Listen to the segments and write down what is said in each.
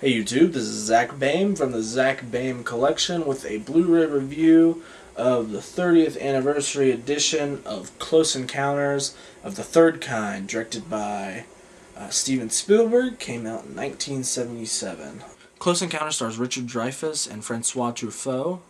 Hey YouTube, this is Zach Bame from the Zach Bame Collection with a Blu-ray review of the 30th anniversary edition of Close Encounters of the Third Kind, directed by Steven Spielberg, came out in 1977. Close Encounters stars Richard Dreyfuss and François Truffaut,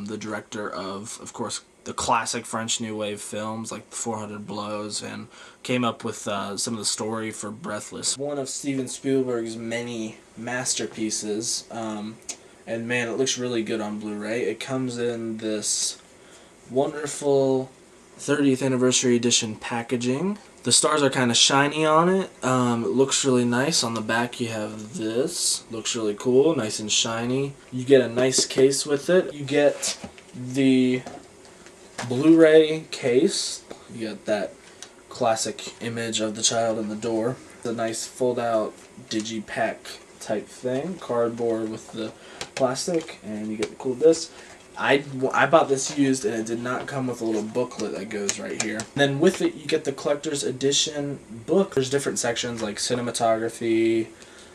the director of course, the classic French New Wave films like 400 Blows, and came up with some of the story for Breathless. One of Steven Spielberg's many masterpieces, and man, it looks really good on Blu-ray. It comes in this wonderful 30th anniversary edition packaging. The stars are kind of shiny on it. It looks really nice. On the back you have this. Looks really cool, nice and shiny. You get a nice case with it. You get the Blu-ray case. You got that classic image of the child in the door. The nice fold-out digipack type thing. Cardboard with the plastic, and you get the cool disc. I bought this used, and it did not come with a little booklet that goes right here. And then with it, you get the collector's edition book. There's different sections like cinematography,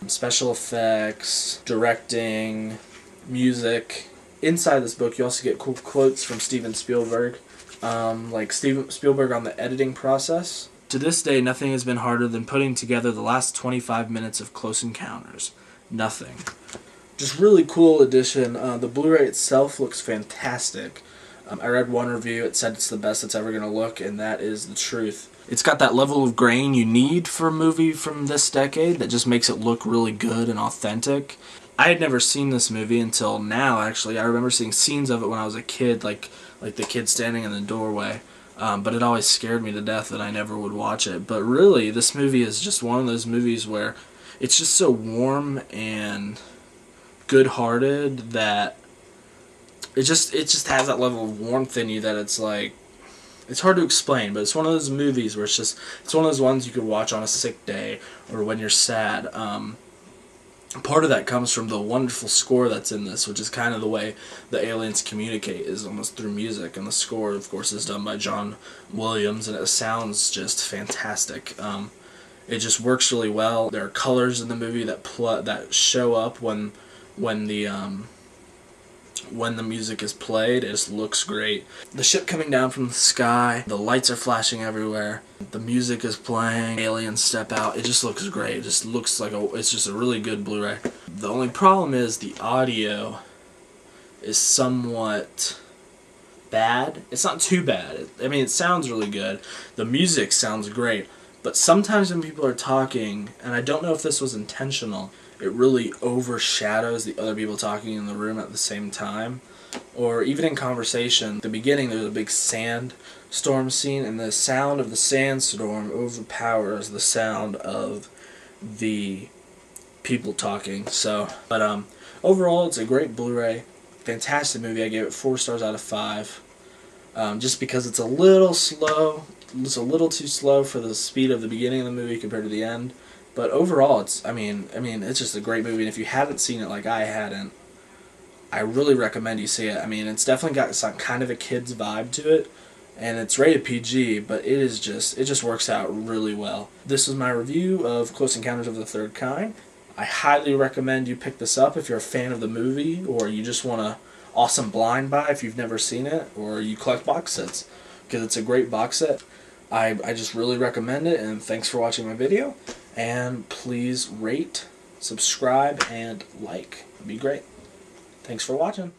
special effects, directing, music. Inside this book, you also get cool quotes from Steven Spielberg, like Steven Spielberg on the editing process. To this day, nothing has been harder than putting together the last 25 minutes of Close Encounters. Nothing. Just really cool edition. The Blu-ray itself looks fantastic. I read one review, it said it's the best it's ever going to look, and that is the truth. It's got that level of grain you need for a movie from this decade that just makes it look really good and authentic. I had never seen this movie until now, actually. I remember seeing scenes of it when I was a kid, like the kid standing in the doorway. But it always scared me to death that I never would watch it. But really, this movie is just one of those movies where it's just so warm and good-hearted that it just has that level of warmth in you that it's like, it's hard to explain, but it's one of those movies where it's one of those ones you could watch on a sick day or when you're sad. Part of that comes from the wonderful score that's in this, which is kind of the way the aliens communicate, is almost through music, and the score, of course, is done by John Williams, and it sounds just fantastic. It just works really well. There are colors in the movie that show up when the music is played. It just looks great. The ship coming down from the sky, the lights are flashing everywhere, the music is playing, aliens step out. It just looks great. It just looks like it's just a really good Blu-ray. The only problem is the audio is somewhat bad. It's not too bad. I mean, it sounds really good. The music sounds great. But sometimes when people are talking, and I don't know if this was intentional, it really overshadows the other people talking in the room at the same time. Or even in conversation, at the beginning there's a big sandstorm scene, and the sound of the sandstorm overpowers the sound of the people talking. So, but overall, it's a great Blu-ray, fantastic movie. I gave it 4 stars out of 5, just because it's a little slow. It's a little too slow for the speed of the beginning of the movie compared to the end. But overall, it's it's just a great movie, and if you haven't seen it like I hadn't, I really recommend you see it. I mean, it's definitely got some kind of a kid's vibe to it, and it's rated PG, but it just works out really well. This was my review of Close Encounters of the Third Kind. I highly recommend you pick this up if you're a fan of the movie, or you just want a awesome blind buy if you've never seen it, or you collect box sets, because it's a great box set. I just really recommend it, and thanks for watching my video. And please rate, subscribe, and like. It'd be great. Thanks for watching.